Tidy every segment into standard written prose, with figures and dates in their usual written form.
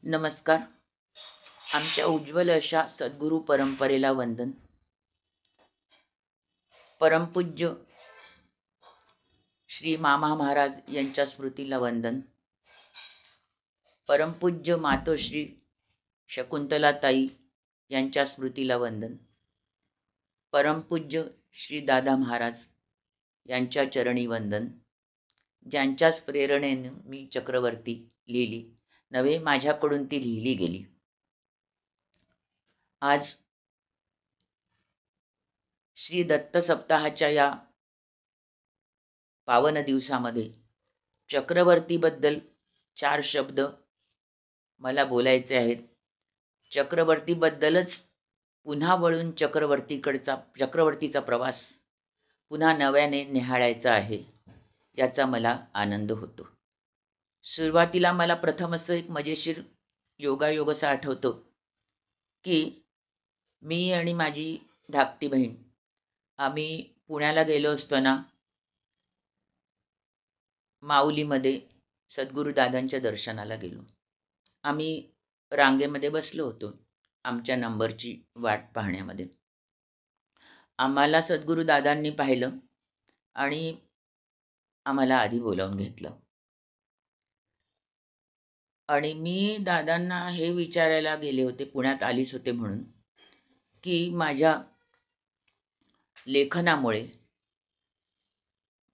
नमस्कार. आमच्या उज्ज्वल अशा सद्गुरू परंपरेला वंदन. परमपूज्य श्री मामा महाराज यांच्या स्मृतीला वंदन. परमपूज्य मातोश्री शकुंतलाताई यांच्या स्मृतीला वंदन. परमपूज्य श्री दादा महाराज यांच्या चरणी वंदन, ज्यांच्याच प्रेरणेने मी चक्रवर्ती लिहिली नव्हे, माझ्याकडून ती लिहिली गेली. आज श्री दत्त सप्ताहाच्या या पावन दिवसामध्ये चक्रवर्तीबद्दल 4 शब्द मला बोलायचे आहेत. चक्रवर्तीबद्दलच पुन्हा वळून चक्रवर्तीचा प्रवास पुन्हा नव्याने निहाळायचा आहे, याचा मला आनंद होतो. सुरुवातीला मला प्रथम असं एक मजेशीर योगायोग असा आठवतो की मी आणि माझी धाकटी बहीण आम्ही पुण्याला गेलो असताना माऊलीमध्ये सद्गुरुदादांच्या दर्शनाला गेलो. आम्ही रांगेमध्ये बसलो होतो आमच्या नंबरची वाट पाहण्यामध्ये. आम्हाला सद्गुरुदादांनी पाहिलं आणि आम्हाला आधी बोलावून घेतलं. आणि मी दादांना हे विचारायला गेले होते, पुण्यात आलीच होते म्हणून, की माझ्या लेखनामुळे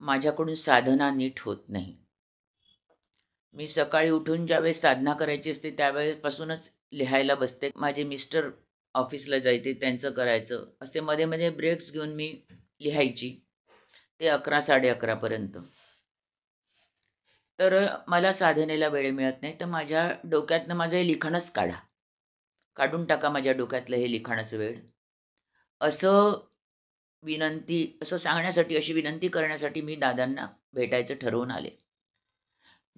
माझ्याकडून साधना नीट होत नाही. मी सकाळी उठून ज्यावेळेस साधना करायची असते त्यावेळेपासूनच लिहायला बसते. माझे मिस्टर ऑफिसला जायचे, त्यांचं करायचं, असे मध्ये मध्ये ब्रेक्स घेऊन मी लिहायची ते 11 11:30पर्यंत. तर मला साधनेला वेळ मिळत नाही. तर माझ्या डोक्यातनं माझं हे लिखाणच काढून टाका माझ्या डोक्यातलं हे लिखाणाचं वेळ, असं असं सांगण्यासाठी, अशी विनंती करण्यासाठी मी दादांना भेटायचं ठरवून आले.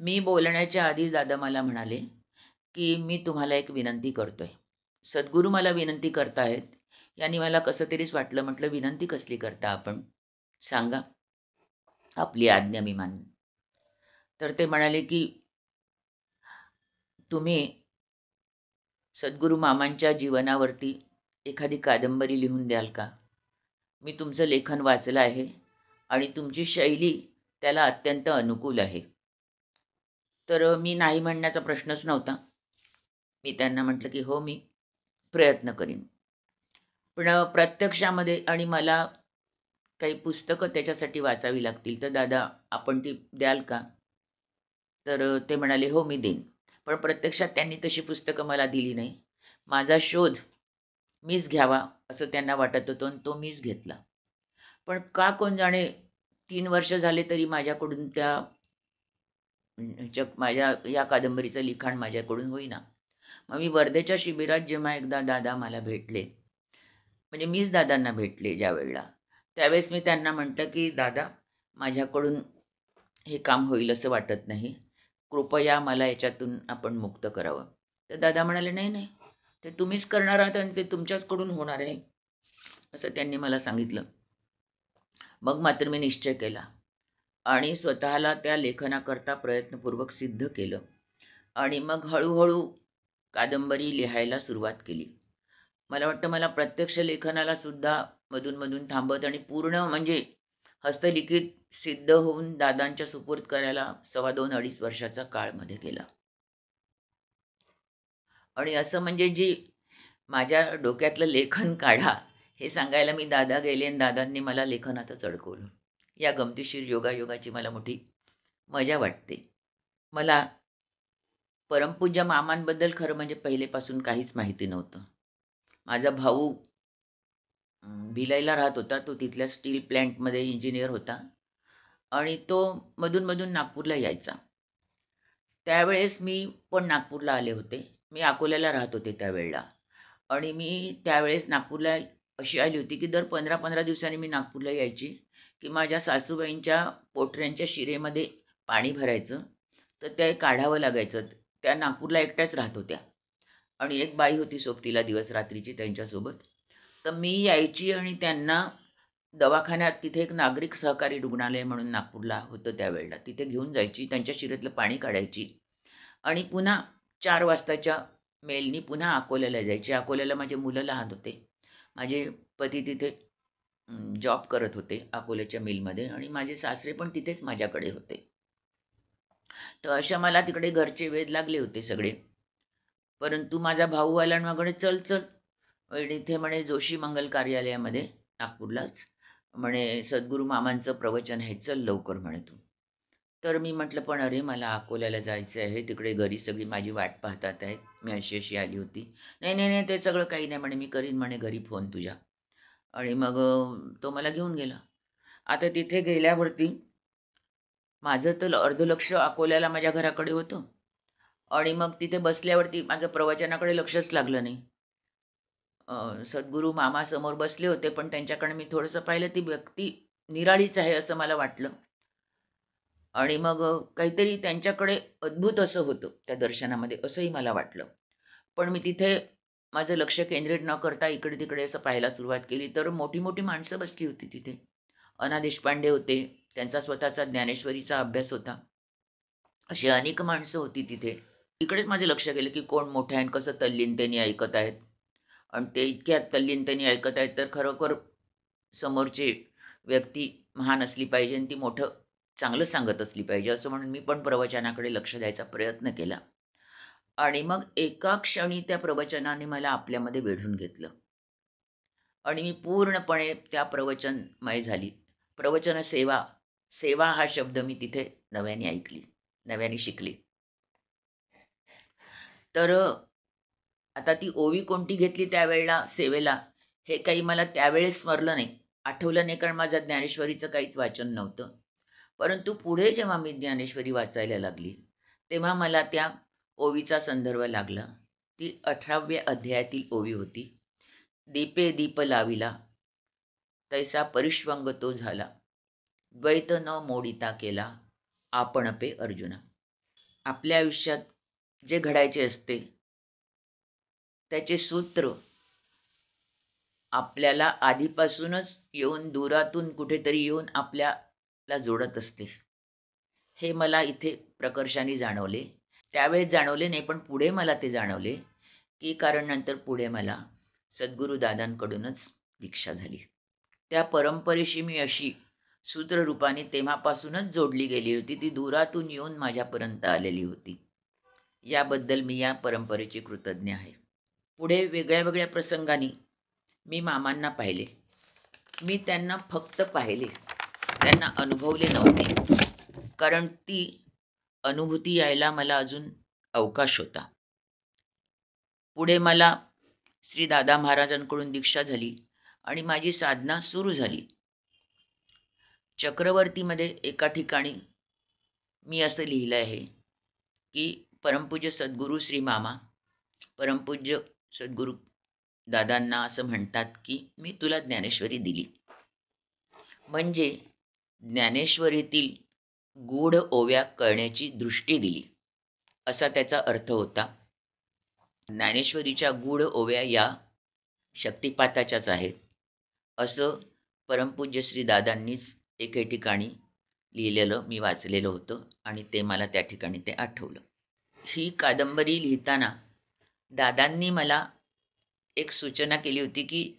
मी बोलण्याच्या आधीच दादा मला म्हणाले की मी तुम्हाला एक विनंती करतोय. सद्गुरू मला विनंती करतायत. यांनी मला कसं तरीच वाटलं. म्हटलं, विनंती कसली करता आपण, सांगा, आपली आज्ञा मी मानेन. तर ते म्हणाले की तुम्ही सद्गुरू मामांच्या जीवनावरती एखादी कादंबरी लिहून द्याल का? मी तुमचं लेखन वाचलं आहे आणि तुमची शैली त्याला अत्यंत अनुकूल आहे. तर मी नाही म्हणण्याचा प्रश्नच नव्हता. मी त्यांना म्हटलं की हो, मी प्रयत्न करीन. पण प्रत्यक्षामध्ये आणि मला काही पुस्तकं त्याच्यासाठी वाचावी लागतील, तर दादा आपण ती द्याल का? तर ते म्हणाले हो, मी देईन. पण प्रत्यक्षात त्यांनी तशी पुस्तकं मला दिली नाही. माझा शोध मीच घ्यावा असं त्यांना वाटत होतं आणि तो मीच घेतला. पण का कोण जाणे 3 वर्ष झाले तरी माझ्याकडून माझ्या या कादंबरीचं लिखाण माझ्याकडून होईना. मग मी वर्धेच्या शिबिरात जेव्हा एकदा दादा मला भेटले, म्हणजे मीच दादांना भेटले ज्यावेळेला, त्यावेळेस मी त्यांना म्हटलं की दादा, माझ्याकडून हे काम होईल असं वाटत नाही, कृपया मला याच्यातून आपण मुक्त करावं. तर दादा म्हणाले नाही नाही, ते तुम्हीच करणार आहात आणि ते तुमच्याचकडून होणार आहे, असं त्यांनी मला सांगितलं. मग मात्र मी निश्चय केला आणि स्वतःला त्या लेखनाकरता प्रयत्नपूर्वक सिद्ध केलं आणि मग हळूहळू कादंबरी लिहायला सुरुवात केली. मला वाटतं मला प्रत्यक्ष लेखनाला सुद्धा मधून थांबत आणि पूर्ण म्हणजे हस्तलिखित सिद्ध होऊन दादांच्या सुपूर्द करायला 2.5 वर्षाचा काळ मध्ये गेला. आणि असं म्हणजे जी माझ्या डोक्यातलं लेखन काढा हे सांगायला मी दादा गेले आणि दादांनी मला लेखनातच अडकवलं. या गमतीशीर योगायोगाची मला मोठी मजा वाटते. मला परमपूज्य मामांबद्दल खरं म्हणजे पहिलेपासून काहीच माहिती नव्हतं. माझा भाऊ भिलाईला राहत होता. तो तिथल्या स्टील प्लॅन्टमध्ये इंजिनियर होता आणि तो मधून नागपूरला यायचा. त्यावेळेस मी पण नागपूरला आले होते. मी अकोल्याला राहत होते त्यावेळेला आणि मी त्यावेळेस नागपूरला अशी आली होती की दर 15-15 दिवसांनी मी नागपूरला यायची की माझ्या सासूबाईंच्या पोटऱ्यांच्या शिरेमध्ये पाणी भरायचं, तर ते काढावं लागायचं. त्या नागपूरला एकट्याच राहत होत्या आणि एक बाई होती सोबतीला दिवस रात्रीची त्यांच्यासोबत. तर मी यायची आणि त्यांना दवाखान्यात, तिथे एक नागरिक सहकारी रुग्णालय म्हणून नागपूरला होतं त्यावेळेला, तिथे घेऊन जायची, त्यांच्या शिरेतलं पाणी काढायची आणि पुन्हा 4 वाजताच्या मेलनी पुन्हा अकोल्याला जायचे. अकोल्याला माझे मुलं लहान होते. माझे पती तिथे जॉब करत होते अकोल्याच्या मिलमध्ये आणि माझे सासरे पण तिथेच माझ्याकडे होते. तर अशा मला तिकडे घरचे वेध लागले होते सगळे. परंतु माझा भाऊ आला आणि म्हणे, "चल, चल." आणि इथे म्हणे जोशी मंगल कार्यालयामध्ये नागपूरलाच म्हणे सद्गुरू मामांचं प्रवचन आहे, चल लवकर म्हणे तू. तर मी म्हटलं, "पण अरे मला अकोल्याला जायचं आहे, तिकडे घरी सगळी माझी वाट पाहतात आहेत, मी अशी अशी आली होती." "नाही, नाही, नाही, ते सगळं काही नाही म्हणे, मी करीन म्हणे घरी फोन तुझ्या." आणि मग तो मला घेऊन गेला. आता तिथे गेल्यावरती माझं तर अर्ध लक्ष अकोल्याला माझ्या घराकडे होतं आणि मग तिथे बसल्यावरती माझं प्रवचनाकडे लक्षच लागलं नाही. सद्गुरू मामा समोर बसले होते, पण त्यांच्याकडे मी थोडंसं पाहिलं, ती व्यक्ती निराळीच आहे असं मला वाटलं. आणि मग काहीतरी त्यांच्याकडे अद्भुत असं होतं त्या दर्शनामध्ये, असंही मला वाटलं. पण मी तिथे माझं लक्ष केंद्रित न करता इकडे-तिकडे असं पाहायला सुरुवात केली, तर मोठी-मोठी माणसं बसली होती तिथे. अना देशपांडे होते, त्यांचा स्वतःचा ज्ञानेश्वरीचा अभ्यास होता. अशी अनेक माणसं होती तिथे. इकडेच माझे लक्ष गेलं, की कोण मोठं आहे आणि कसं तल्लीनतेने ऐकत आहेत. आणि ते इतक्या तल्लीनतेने ऐकत आहेत, तर खरोखर समोरची व्यक्ती महान असली पाहिजे आणि ती मोठं चांगलं सांगत असली पाहिजे, असं म्हणून मी पण प्रवचनाकडे लक्ष द्यायचा प्रयत्न केला. आणि मग एका क्षणी त्या प्रवचनाने मला आपल्यामध्ये वेढून घेतलं आणि मी पूर्णपणे त्या प्रवचनमय झाली. प्रवचन सेवा, सेवा हा शब्द मी तिथे नव्याने ऐकली, नव्याने शिकली. तर आता ती ओवी कोणती घेतली त्यावेळेला सेवेला, हे काही मला त्यावेळेस स्मरलं नाही. आठवलं नाही कारण माझं ज्ञानेश्वरीचं काहीच वाचन नव्हतं. परंतु पुढे जेव्हा मी ज्ञानेश्वरी वाचायला लागली, तेव्हा मला त्या ओवीचा संदर्भ लागला. ती 18व्या अध्यायातील ओवी होती. "दीपे दीप लाविला, तैसा परिष्वंग तो झाला. द्वैत न मोडिता केला, आपण पे अर्जुना." आपल्या आयुष्यात जे घडायचे असते, त्याचे सूत्र आपल्याला आधीपासूनच येऊन दुरातून कुठेतरी येऊन आपल्याला जोडत असते. हे मला इथे प्रकर्षाने जाणवले. त्यावेळेस जाणवले नाही, पण पुढे मला ते जाणवले, की कारण नंतर पुढे मला सद्गुरुदादांकडूनच दीक्षा झाली. त्या परंपरेशी मी अशी सूत्ररूपाने तेव्हापासूनच जोडली गेली होती. ती दुरातून येऊन माझ्यापर्यंत आलेली होती. याबद्दल मी या परंपरेची कृतज्ञ आहे. पुढे वेगळ्या वेगळ्या प्रसंगांनी मी मामांना पाहिले. मी त्यांना फक्त पाहिले, त्यांना अनुभवले नव्हते. कारण ती अनुभूती यायला मला अजून अवकाश होता. पुढे मला श्री दादा महाराजांकडून दीक्षा झाली आणि माझी साधना सुरू झाली. चक्रवर्तीमध्ये एका ठिकाणी मी असं लिहिलं आहे, की परमपूज्य सद्गुरू श्री मामा, परमपूज्य सद्गुरू दादांना असं म्हणतात, की मी तुला ज्ञानेश्वरी दिली. म्हणजे ज्ञानेश्वरीतील गूढ ओव्या कळण्याची दृष्टी दिली, असा त्याचा अर्थ होता. ज्ञानेश्वरीच्या गूढ ओव्या या शक्तिपाताच्याच आहेत, असं परमपूज्य श्री दादांनीच एके ठिकाणी लिहिलेलं मी वाचलेलं होतं आणि ते मला त्या ठिकाणी ते आठवलं. ही कादंबरी लिहिताना दादांनी मला एक सूचना केली होती, की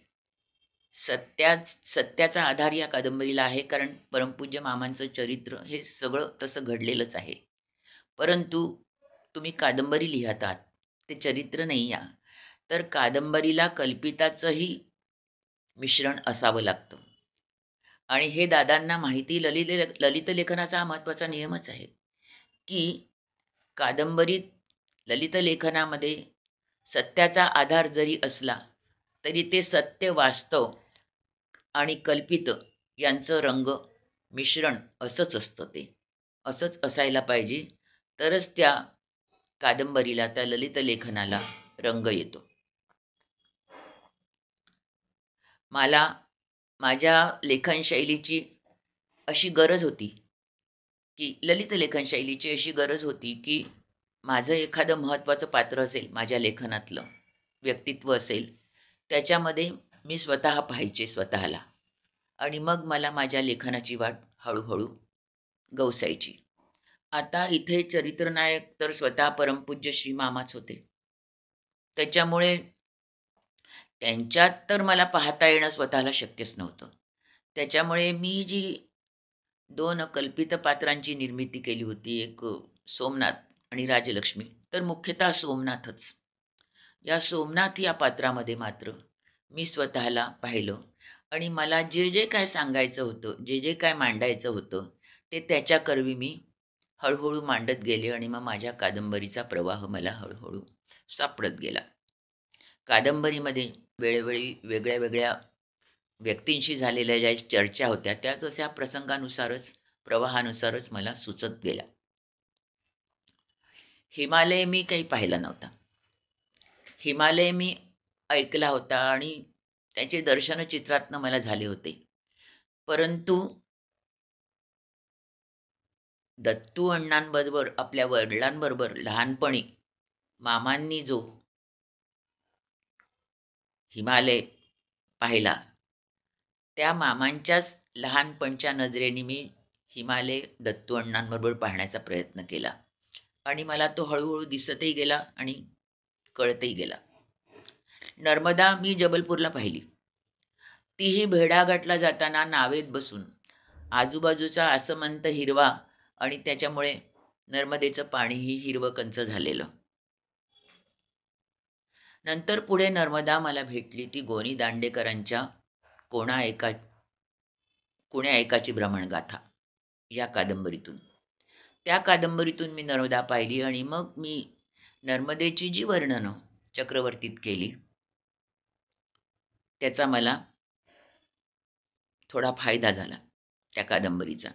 सत्याचा आधार या कादंबरीला आहे, कारण परमपूज्य मामांचं चरित्र हे सगळं तसं घडलेलंच आहे. परंतु तुम्ही कादंबरी लिहत आहात, ते चरित्र नाही या, तर कादंबरीला कल्पिताचंही मिश्रण असावं लागतं. आणि हे दादांना माहिती, ललित लेखनाचा हा महत्त्वाचा नियमच आहे, की कादंबरीत ललित लेखनामध्ये सत्याचा आधार जरी असला, तरी ते सत्य, वास्तव आणि कल्पित यांचं रंग मिश्रण असंच असतं. ते असंच असायला पाहिजे, तरच त्या कादंबरीला, त्या ललित लेखनाला रंग येतो. मला माझ्या लेखनशैलीची अशी गरज होती, की ललित लेखनशैलीची अशी गरज होती, की माझं एखादं महत्त्वाचं पात्र असेल, माझ्या लेखनातलं व्यक्तित्व असेल, त्याच्यामध्ये मी स्वतः पाहायचे स्वतःला आणि मग मला माझ्या लेखनाची वाट हळूहळू गवसायची. आता इथे चरित्रनायक तर स्वतः परमपूज्य श्री मामाच होते. त्याच्यामुळे त्यांच्यात तर मला पाहता येणं स्वतःला शक्यच नव्हतं. त्याच्यामुळे मी जी 2 कल्पित पात्रांची निर्मिती केली होती, एक सोमनाथ आणि राजलक्ष्मी. तर मुख्यतः सोमनाथच. या सोमनाथ या पात्रामध्ये मात्र मी स्वतःला पाहिलं आणि मला जे जे काय सांगायचं होतं, जे जे काय मांडायचं होतं, ते त्याच्याकरवी मी हळू मांडत गेले आणि मग माझ्या कादंबरीचा प्रवाह मला हळू सापडत गेला. कादंबरीमध्ये वेळोवेळी वेगळ्या व्यक्तींशी झालेल्या ज्या चर्चा होत्या, त्या जशा प्रसंगानुसारच, प्रवाहानुसारच मला सुचत गेल्या. हिमालय मी काही पाहिला नव्हता. हिमालय मी ऐकला होता आणि त्याचे दर्शन चित्रातनं मला झाले होते. परंतु दत्तू अण्णांबरोबर, आपल्या वडिलांबरोबर लहानपणी मामांनी जो हिमालय पाहिला, त्या मामांच्याच लहानपणच्या नजरेने मी हिमालय दत्तू अण्णांबरोबर पाहण्याचा प्रयत्न केला आणि मला तो हळूहळू दिसतही गेला आणि कळतही गेला. नर्मदा मी जबलपूरला पाहिली. तीही भेडाघाटला जाताना नावेत बसून आजूबाजूचा आसमंत हिरवा आणि त्याच्यामुळे नर्मदेचं पाणीही हिरवं कंच झालेलं. नंतर पुढे नर्मदा मला भेटली ती गोनी दांडेकरांच्या कोणा एका कुण्या एकाची भ्रमणगाथा या कादंबरीतून. त्या कादंबरीतून मी नर्मदा पाहिली आणि मग मी नर्मदेची जी वर्णनं चक्रवर्तीत केली, त्याचा मला थोडा फायदा झाला त्या कादंबरीचा.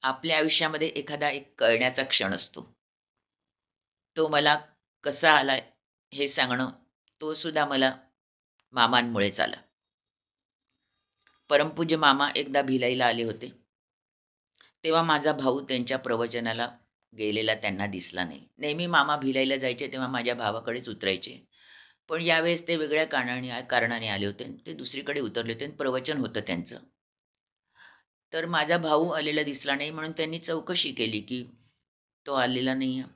आपल्या आयुष्यामध्ये एखादा एक कळण्याचा क्षण असतो. तो मला कसा आला हे सांगणं, तो सुद्धा मला मामांमुळेच आला. परमपूज्य मामा एकदा भिलाईला आले होते. तेव्हा माझा भाऊ त्यांच्या प्रवचनाला गेलेला त्यांना दिसला नाही. नेहमी मामा भिलाईला जायचे तेव्हा माझ्या भावाकडेच उतरायचे. पण यावेळेस ते वेगळ्या कारणाने आले होते. ते दुसरीकडे उतरले होते आणि प्रवचन होतं त्यांचं. तर माझा भाऊ आलेला दिसला नाही म्हणून त्यांनी चौकशी केली, की तो आलेला नाही आहे.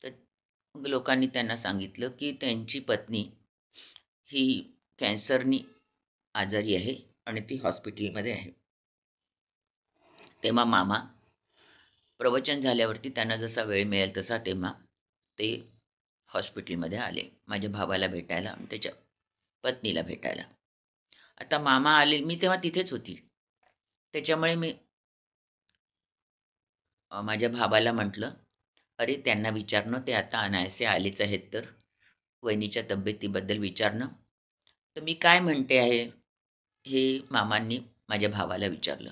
तर मग लोकांनी त्यांना सांगितलं, की त्यांची पत्नी ही कॅन्सरनी आजारी आहे आणि ती हॉस्पिटलमध्ये आहे. तेव्हा मामा प्रवचन झाल्यावरती त्यांना जसा वेळ मिळेल तसा तेव्हा ते हॉस्पिटलमध्ये आले माझ्या भावाला भेटायला आणि त्याच्या पत्नीला भेटायला. आता मामा आले, मी तेव्हा तिथेच होती. त्याच्यामुळे मी माझ्या भावाला म्हटलं, "अरे त्यांना विचारणं, ते आता अनायासे आलेच आहेत तर वहिनीच्या तब्येतीबद्दल विचारणं." तर मी काय म्हणते आहे हे मामांनी माझ्या भावाला विचारलं.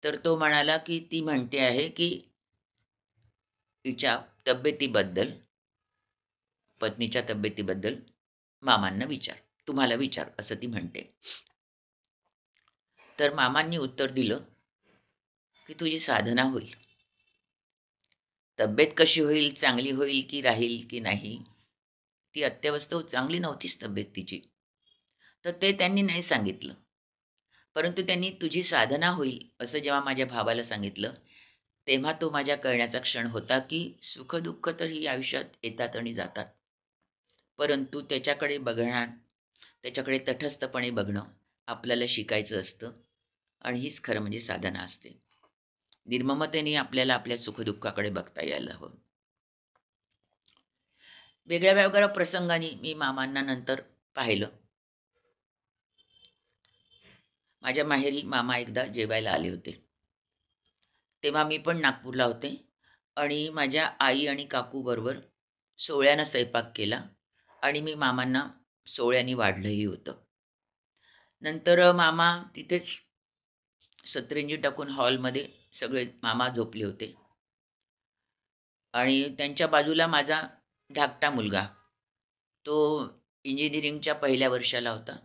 तर तो म्हणाला, की ती म्हणते आहे, की तिच्या तब्येतीबद्दल, पत्नीच्या तब्येतीबद्दल मामांना विचार, तुम्हाला विचार, असं ती म्हणते. तर मामांनी उत्तर दिलं, की तुझी साधना होईल. तब्येत कशी होईल, चांगली होईल की राहील की नाही, ती अत्यवस्था चांगली नव्हतीच तब्येत तिची. तर ते त्यांनी नाही सांगितलं. परंतु त्यांनी तुझी साधना होईल असं जेव्हा माझ्या भावाला सांगितलं, तेव्हा तो माझ्या कळण्याचा क्षण होता, की सुख-दुःख तर ही आयुष्यात येतात आणि जातात. परंतु त्याच्याकडे बघणार, त्याच्याकडे तटस्थपणे बघणं आपल्याला शिकायचं असतं आणि हीच खरं म्हणजे साधना असते. निर्ममतेने आपल्याला आपल्या सुखदुःखाकडे बघता यायला हवं. वेगळ्या प्रसंगाने मी मामांना नंतर पाहिलं. माझ्या माहेरी मामा एकदा जेवायला आले होते. तेव्हा मी पण नागपूरला होते आणि माझ्या आई आणि काकूबरोबर सोवळ्यानं स्वयंपाक केला आणि मी मामांना सोवळ्याने वाढलंही होतं. नंतर मामा तिथेच सतरंजी टाकून हॉलमध्ये सगळे मामा झोपले होते आणि त्यांच्या बाजूला माझा धाकटा मुलगा, तो इंजिनिअरिंगच्या पहिल्या वर्षाला होता.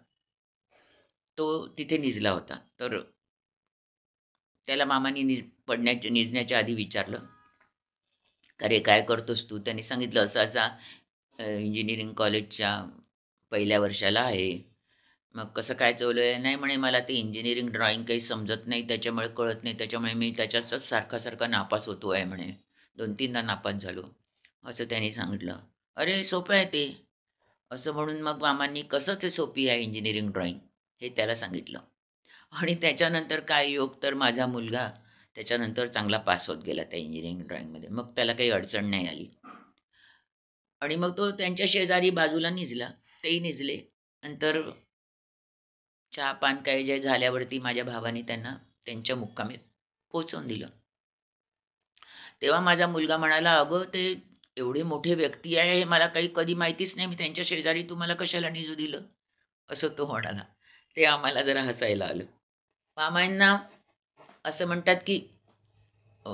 तो तिथे निजला होता. तर त्याला मामांनी निजण्याच्या आधी विचारलं, "अरे काय करतोस तू?" त्यांनी सांगितलं, "असं असा इंजिनिअरिंग कॉलेजच्या पहिल्या वर्षाला आहे मग कसं काय चालू आहे? नाही म्हणे, मला ते इंजिनिअरिंग ड्रॉइंग काही समजत नाही, त्याच्यामुळे कळत नाही, त्याच्यामुळे मी त्याच्यातच सारखा-सारखा नापास होतो आहे म्हणे. 2-3दा नापास झालो, असं त्यांनी सांगितलं. अरे सोपं आहे ते, असं म्हणून मग मामांनी कसं ते सोपी आहे इंजिनिअरिंग ड्रॉइंग हे त्याला सांगितलं. आणि त्याच्यानंतर काय योग, तर माझा मुलगा त्याच्यानंतर चांगला पास होत गेला त्या इंजिनिअरिंग ड्रॉइंगमध्ये. मग त्याला काही अडचण नाही आली. आणि मग तो त्यांच्या शेजारी बाजूला निजला. तेही निजले. नंतर चहा-पान काही जे झाल्यावरती माझ्या भावाने त्यांना त्यांच्या मुक्कामी पोहोचवून दिलं. तेव्हा माझा मुलगा म्हणाला, "अगं, ते एवढे मोठे व्यक्ती आहे, हे मला काही कधी माहितीच नाही. मी त्यांच्या शेजारी तू मला कशाला निजू दिलं?" असं तो म्हणाला. ते आम्हाला जरा हसायला आलं. मामांना असं म्हणतात, की अ,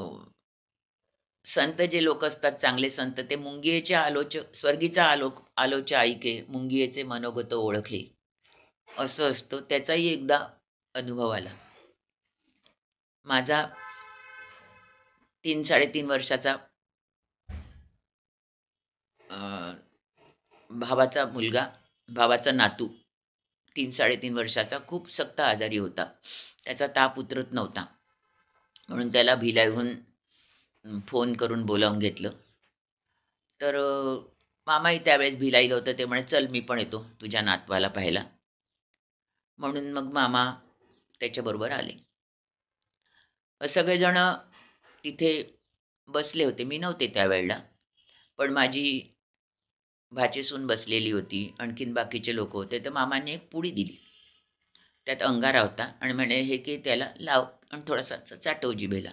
संत जे लोक असतात, चांगले संत, ते मुंगियेच्या स्वर्गीचा आलोच्या ऐके, मुंगियेचे मनोगत ओळखे, असं असतं. त्याचाही एकदा अनुभव आला. माझा 3-3.5 वर्षाचा अ, भावाचा मुलगा, भावाचा नातू, 3-3.5 वर्षाचा, खूप सक्त आजारी होता. त्याचा ताप उतरत नव्हता. म्हणून त्याला भिलाईहून फोन करून बोलावून घेतलं. तर मामाही त्यावेळेस भिलाईला होतं. ते म्हणे, "चल, मी पण येतो तुझ्या नातवाला पाहायला." म्हणून मग मामा त्याच्याबरोबर आले. सगळेजण तिथे बसले होते. मी नव्हते त्यावेळेला. पण माझी भाचीसून बसलेली होती. आणखीन बाकीचे लोकं होते. तर मामांनी एक पुडी दिली. त्यात अंगारा होता आणि म्हणे, "हे घे, त्याला लाव आणि थोडासा चाटव जिभेला."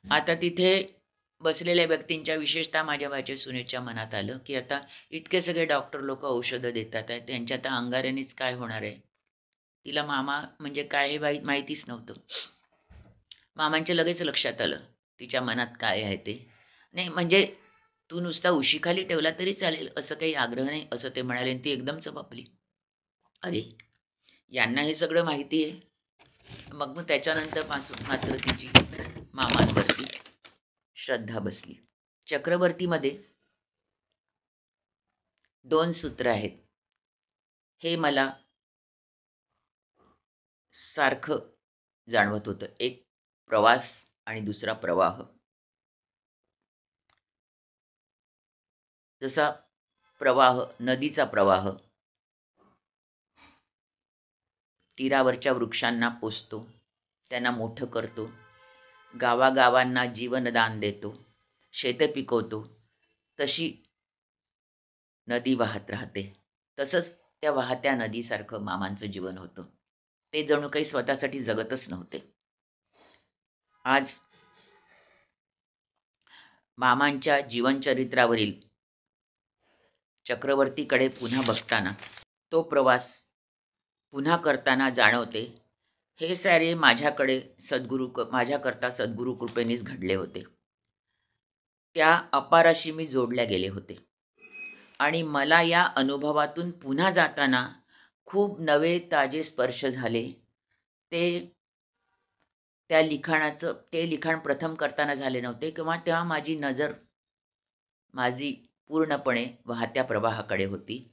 आता तिथे बसलेल्या व्यक्तींच्या, विशेषतः माझ्या भाचीसुनेच्या मनात आलं, की आता इतके सगळे डॉक्टर लोकं औषधं देतात आहेत, त्यांच्या आता अंगाऱ्यानेच काय होणार आहे? तिला मामा म्हणजे काय हे माहितीच नव्हतं. मामांच्या लगेच लक्षात आलं, तिच्या मनात काय आहे ते. नाही म्हणजे, "तू नुसता उशीखाली ठेवला तरी चालेल, असं काही आग्रह नाही," असं ते म्हणाले आणि ती एकदम चपापली. अरे, यांना हे सगळं माहिती आहे. मग मग त्याच्यानंतर पासून मात्र तिची मामांवरती श्रद्धा बसली. चक्रवर्तीमध्ये 2 सूत्र आहेत. हे मला सारखं जाणवत होतं. एक प्रवास आणि दुसरा प्रवाह. जसा प्रवाह, नदीचा प्रवाह तीरावरच्या वृक्षांना पोसतो, त्यांना मोठं करतो, गावागावांना जीवनदान देतो, शेतं पिकवतो, तशी नदी वाहत राहते. तसंच त्या वाहत्या नदीसारखं मामांचं जीवन होतं. ते जणू काही स्वतःसाठी जगतच नव्हते. आज मामांच्या जीवनचरित्रावरील चक्रवर्तीकडे पुन्हा बघताना तो प्रवास पुन्हा करताना जाणवते, हे सारे माझ्याकरता सद्गुरू कृपेनेच घडले होते. त्या अपाराशी मी जोडल्या गेले होते आणि मला या अनुभवातून पुन्हा जाताना खूप नवे ताजे स्पर्श झाले. ते ते लिखाण प्रथम करताना झाले नव्हते, किंवा तेव्हा माझी पूर्णपणे वाहत्या प्रवाहाकडे होती.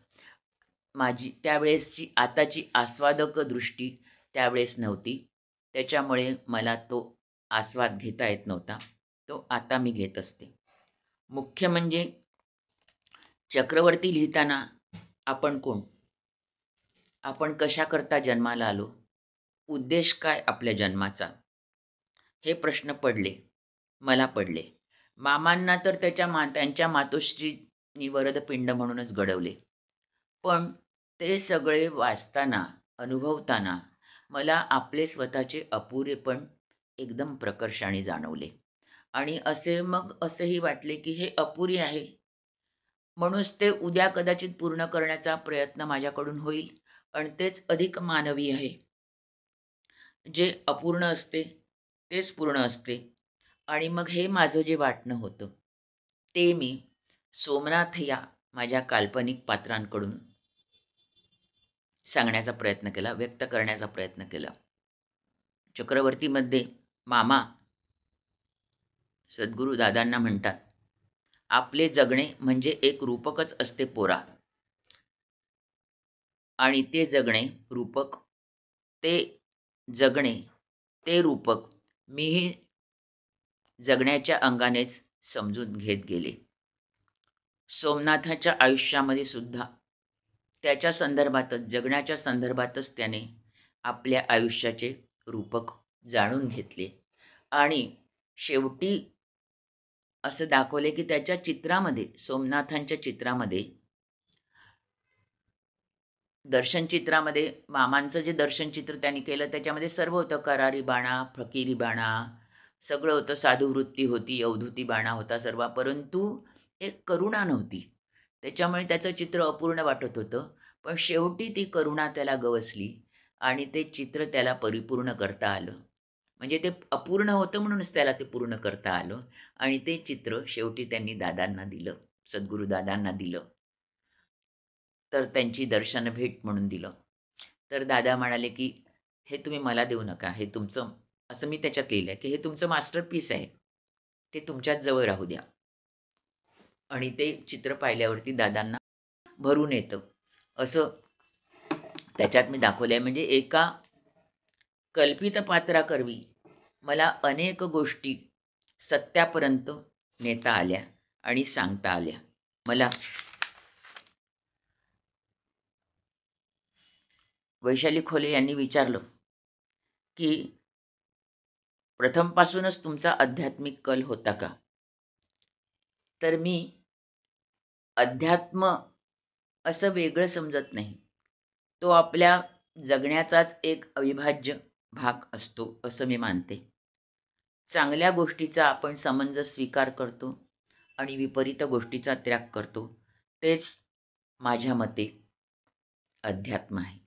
माझी त्यावेळेसची आताची आस्वादक दृष्टी त्यावेळेस नव्हती. त्याच्यामुळे मला तो आस्वाद घेता येत नव्हता. तो आता मी घेत असते. मुख्य म्हणजे चक्रवर्ती लिहिताना आपण कोण? आपण कशाकरता जन्माला आलो? उद्देश काय आपल्या जन्माचा? हे प्रश्न मला पडले. मामांना तर त्यांच्या मातोश्रीनी वरदपिंड म्हणूनच घडवले. पण ते सगळे वाचताना, अनुभवताना मला आपले स्वतःचे अपुरेपण एकदम प्रकर्षाने जाणवले. आणि असंही वाटले, की हे अपुरी आहे. म्हणूनच ते उद्या कदाचित पूर्ण करण्याचा प्रयत्न माझ्याकडून होईल आणि तेच अधिक मानवी आहे. जे अपूर्ण असते तेच पूर्ण असते. आणि मग हे माझं जे वाटणं होतं, ते मी सोमनाथ या माझ्या काल्पनिक पात्रांकडून सांगण्याचा प्रयत्न केला, व्यक्त करण्याचा प्रयत्न केला. चक्रवर्तीमध्ये मामा सद्गुरू दादांना म्हणतात, "आपले जगणे म्हणजे एक रूपकच असते पोरा. आणि ते जगणे रूपक, ते जगणे ते रूपक मीही जगण्याच्या अंगानेच समजून घेत गेले. सोमनाथाच्या आयुष्यामध्ये सुद्धा त्याच्या संदर्भातच, जगण्याच्या संदर्भातच त्याने आपल्या आयुष्याचे रूपक जाणून घेतले आणि शेवटी असं दाखवले की त्याच्या चित्रामध्ये, सोमनाथांच्या चित्रामध्ये, दर्शनचित्रामध्ये मामांचं जे दर्शनचित्र त्यांनी केलं त्याच्यामध्ये सर्व होतं. करारी बाणा, फकीरी बाणा, सगळं होतं. साधुवृत्ती होती, अवधूती बाणा होता सर्व, परंतु एक करुणा नव्हती. त्याच्यामुळे त्याचं चित्र अपूर्ण वाटत होतं. पण शेवटी ती करुणा त्याला गवसली आणि ते चित्र त्याला परिपूर्ण करता आलं. म्हणजे ते अपूर्ण होतं म्हणूनच त्याला ते पूर्ण करता आलं आणि ते चित्र शेवटी त्यांनी दादांना दिलं, सद्गुरू दादांना दिलं. तर त्यांची दर्शन भेट म्हणून दिलं. तर दादा म्हणाले की हे तुम्ही मला देऊ नका, हे तुमचं, असं मी त्याच्यात लिहिलं आहे की हे तुमचं मास्टरपीस आहे, ते तुमच्याच जवळ राहू द्या. आणि ते चित्र पाहिल्यावरती दादांना भरून येतं असं त्याच्यात मी दाखवलं आहे. म्हणजे एका कल्पित पात्राकरवी मला अनेक गोष्टी सत्यापर्यंत नेता आल्या आणि सांगता आल्या. मला वैशाली खोले यांनी विचारलं की प्रथमपासूनच तुमचा आध्यात्मिक कल होता का? तर मी अध्यात्म असं वेगळं समजत नाही. तो आपल्या जगण्याचाच एक अविभाज्य भाग असतो असं मी मानते. चांगल्या गोष्टीचा आपण समंजस स्वीकार करतो आणि विपरीत गोष्टीचा त्याग करतो. तेच माझ्या मते अध्यात्म आहे.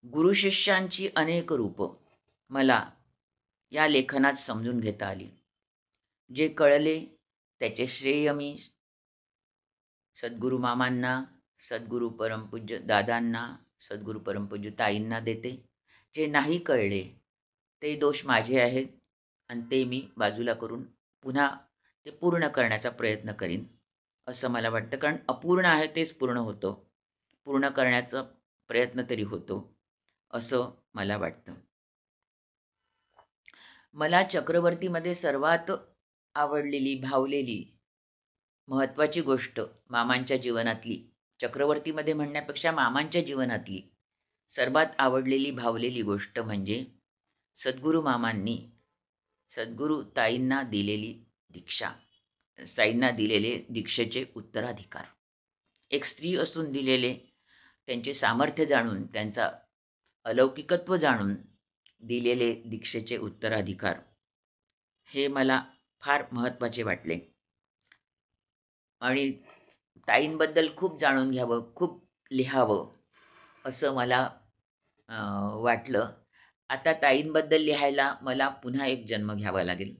गुरुशिष्यांची अनेक रूपं मला या लेखनात समजून घेता आली. जे कळले त्याचे श्रेय मी सद्गुरू मामांना, सद्गुरू परमपूज्य दादांना, सद्गुरू परमपूज्य ताईंना देते. जे नाही कळले ते दोष माझे आहेत आणि ते मी बाजूला करून पुन्हा ते पूर्ण करण्याचा प्रयत्न करीन असं मला वाटतं. कारण अपूर्ण आहे तेच पूर्ण होतं, पूर्ण करण्याचा प्रयत्न तरी होतो असं मला वाटतं. मला चक्रवर्तीमध्ये सर्वात आवडलेली, भावलेली, महत्त्वाची गोष्ट मामांच्या जीवनातली, चक्रवर्तीमध्ये म्हणण्यापेक्षा मामांच्या जीवनातली सर्वात आवडलेली, भावलेली गोष्ट म्हणजे सद्गुरू मामांनी सद्गुरू ताईंना दिलेली दीक्षा, साईंना दिलेले दीक्षेचे उत्तराधिकार. एक स्त्री असून दिलेले त्यांचे सामर्थ्य जाणून, त्यांचा अलौकिकत्व जाणून दिलेले दीक्षेचे उत्तराधिकार हे मला फार महत्त्वाचे वाटले. आणि ताईंबद्दल खूप जाणून घ्यावं, खूप लिहावं असं मला वाटलं. आता ताईंबद्दल लिहायला मला पुन्हा एक जन्म घ्यावा लागेल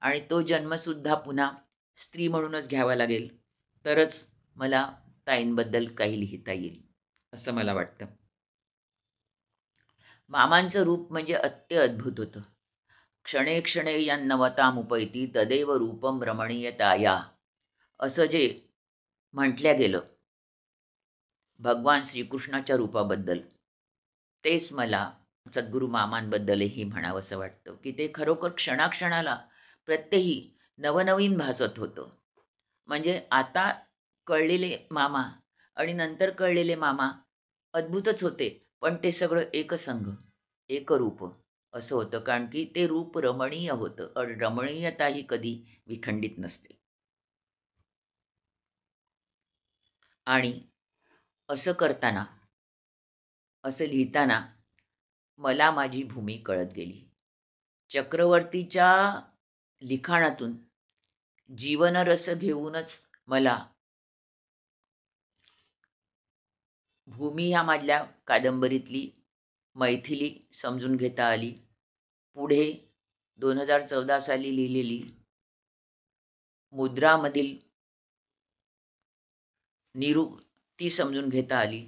आणि तो जन्मसुद्धा पुन्हा स्त्री म्हणूनच घ्यावा लागेल, तरच मला ताईंबद्दल काही लिहिता येईल असं मला वाटतं. मामांचं रूप म्हणजे अत्यद्भुत होतं. क्षणे क्षणे यन्नवतामुपैति तदेव रूपम रमणीयताया असं जे म्हटल्या गेलं भगवान श्रीकृष्णाच्या रूपाबद्दल, तेच मला सद्गुरू मामांबद्दलही म्हणावंसं वाटतं की ते खरोखर क्षणाक्षणाला प्रत्येही नवनवीन भासत होतं. म्हणजे आता कळलेले मामा आणि नंतर कळलेले मामा अद्भुतच होते, पण ते सगळं एकसंघ, एकरूप असं होतं. कारण की ते रूप रमणीय होतं आणि रमणीयता ही कधी विखंडित नसते. आणि असं करताना, असं लिहिताना मला माझी भूमी कळत गेली. चक्रवर्तीच्या लिखाणातून जीवनरस घेऊनच मला भूमी ह्या माझ्या कादंबरीतली मैथिली समजून घेता आली. पुढे 2014 साली लिहिलेली मुद्रामधील निरू ती समजून घेता आली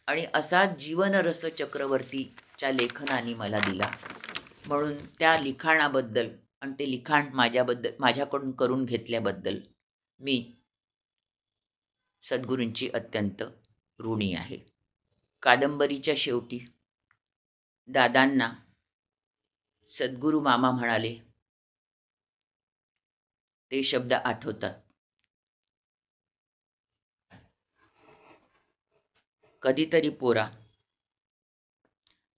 आणि असा जीवनरस चक्रवर्तीच्या लेखनाने मला दिला. म्हणून त्या लिखाणाबद्दल आणि ते लिखाण माझ्याकडून करून घेतल्याबद्दल मी सद्गुरूंची अत्यंत ऋणी आहे. कादंबरीच्या शेवटी दादांना सद्गुरू मामा म्हणाले ते शब्द आठवतात. कधीतरी पोरा,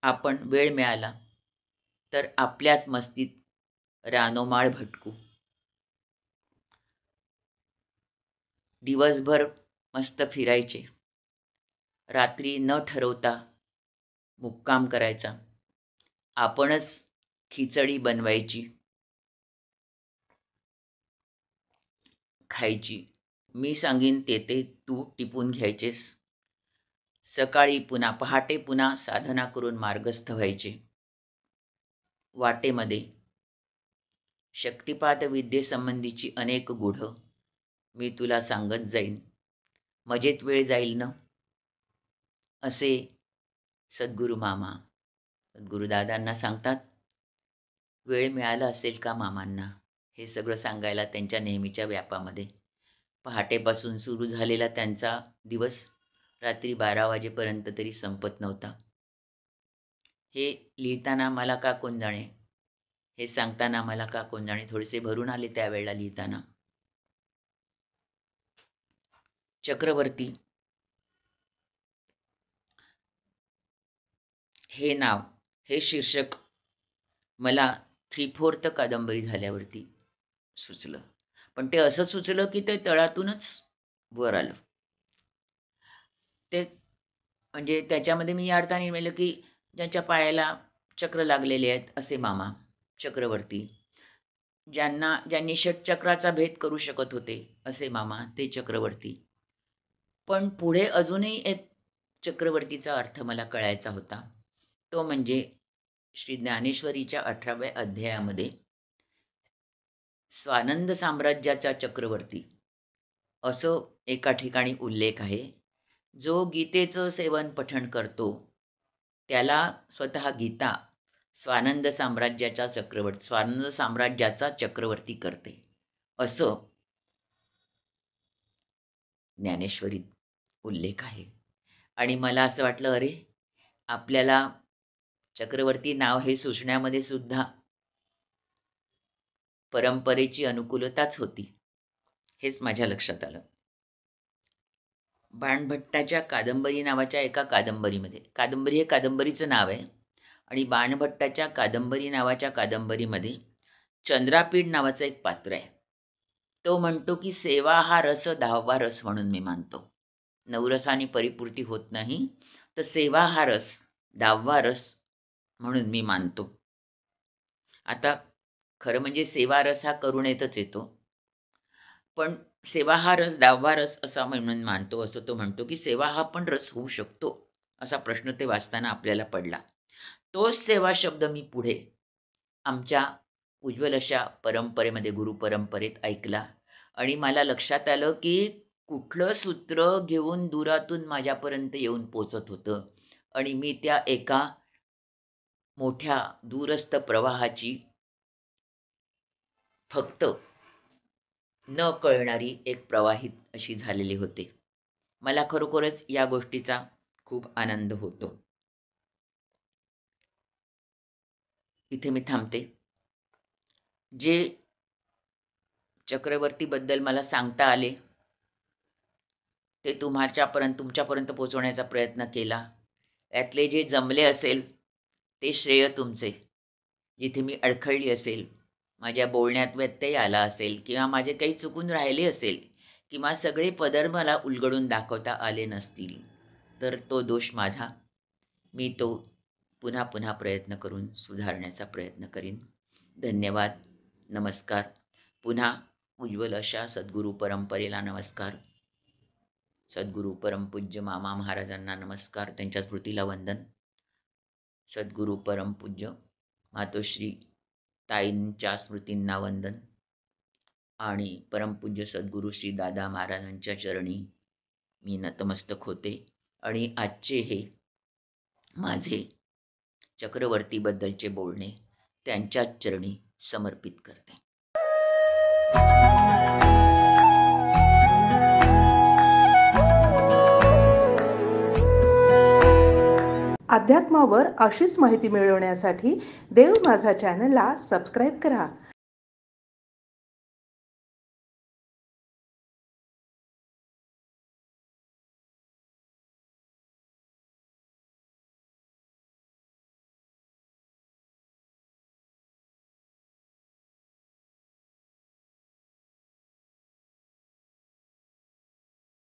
आपण वेळ मिळाला तर आपल्याच मस्तीत रानोमाळ भटकू. दिवसभर मस्त फिरायचे, रात्री न ठरवता मुक्काम करायचा, आपणच खिचडी बनवायची, खायची. मी सांगीन ते तू टिपून घ्यायचेस. सकाळी पुन्हा पहाटे पुन्हा साधना करून मार्गस्थ व्हायचे. वाटेमध्ये शक्तिपात विद्येसंबंधीची अनेक गूढं मी तुला सांगत जाईन. मजेत वेळ जाईल ना, असे सद्गुरू मामा सद्गुरुदादांना सांगतात. वेळ मिळाला असेल का मामांना हे सगळं सांगायला त्यांच्या नेहमीच्या व्यापामध्ये? पहाटेपासून सुरू झालेला त्यांचा दिवस रात्री 12 वाजेपर्यंत तरी संपत नव्हता. हे लिहिताना मला का कोंजाणे, हे सांगताना मला का कोंजाणे थोडेसे भरून आले त्यावेळेला लिहिताना. चक्रवर्ती हे नाव, हे शीर्षक मला 3/4 कादंबरी झाल्यावरती सुचलं. पण ते असं सुचलं की ते तळातूनच वर आलं. ते म्हणजे त्याच्यामध्ये मी या अर्थाने म्हणलं की ज्यांच्या पायाला चक्र लागलेले आहेत असे मामा चक्रवर्ती, ज्यांनी षटचक्राचा भेद करू शकत होते असे मामा ते चक्रवर्ती. पण पुढे अजूनही एक चक्रवर्तीचा अर्थ मला कळायचा होता. तो म्हणजे श्री ज्ञानेश्वरीच्या 18व्या अध्यायामध्ये स्वानंद साम्राज्याचा चक्रवर्ती असं एका ठिकाणी उल्लेख आहे. जो गीतेचं सेवन पठण करतो त्याला स्वतः गीता स्वानंद साम्राज्याचा चक्रवर्ती करते, असं ज्ञानेश्वरीत उल्लेख आहे. आणि मला असं वाटलं, अरे आपल्याला चक्रवर्ती नाव हे सुचण्यामध्ये सुद्धा परंपरेची अनुकूलताच होती, हेच माझ्या लक्षात आलं. बाणभट्टाच्या कादंबरी नावाच्या एका कादंबरीमध्ये, कादंबरी हे कादंबरीचं नाव आहे, आणि बाणभट्टाच्या कादंबरी नावाच्या कादंबरीमध्ये चंद्रापीड नावाचं एक पात्र आहे. तो म्हणतो की सेवा हा रस 10वा रस म्हणून मी मानतो. नवरसाने परिपूर्ती होत नाही, तर सेवा हा रस 10वा रस म्हणून मी मानतो. आता खरं म्हणजे सेवा रस हा करुणेतच येतो, पण सेवा हा रस 10वा रस असा म्हणून मानतो, असं तो म्हणतो की सेवा हा पण रस होऊ शकतो, असा प्रश्न ते वाचताना आपल्याला पडला. तोच सेवा शब्द मी पुढे आमच्या उज्ज्वल अशा परंपरेमध्ये, गुरुपरंपरेत ऐकला, आणि मला लक्षात आलं की कुठलं सूत्र घेऊन दुरातून माझ्यापर्यंत येऊन पोचत होतं, आणि मी त्या एका मोठ्या दूरस्थ प्रवाहाची फक्त न कळणारी एक प्रवाहित अशी झालेली होते. मला खरोखरच या गोष्टीचा खूप आनंद होतो. इथे मी थांबते. जे चक्रवर्तीबद्दल मला सांगता आले ते तुमच्यापर्यंत पोहोचवण्याचा प्रयत्न केला. यातले जे जमले असेल ते श्रेय तुमचे. जिथे मी अडखळली असेल, माझ्या बोलण्यात व्यत्यय आला असेल, किंवा माझे काही चुकून राहिले असेल, किंवा सगळे पदर मला उलगडून दाखवता आले नसतील, तर तो दोष माझा. मी तो पुन्हा पुन्हा प्रयत्न करून सुधारण्याचा प्रयत्न करीन. धन्यवाद. नमस्कार. पुन्हा उज्ज्वल अशा सद्गुरू परंपरेला नमस्कार. सद्गुरू परमपूज्य मामा महाराजांना नमस्कार, त्यांच्या स्मृतीला वंदन. सद्गुरू परमपूज्य मातोश्री ताईंच्या स्मृतींना वंदन. आणि परमपूज्य सद्गुरू श्री दादा महाराजांच्या चरणी मी नतमस्तक होते, आणि आजचे हे माझे चक्रवर्तीबद्दलचे बोलणे त्यांच्याच चरणी समर्पित करते. अध्यात्मावर अशीच माहिती मिळवण्यासाठी देव माझा चॅनलला सबस्क्राईब करा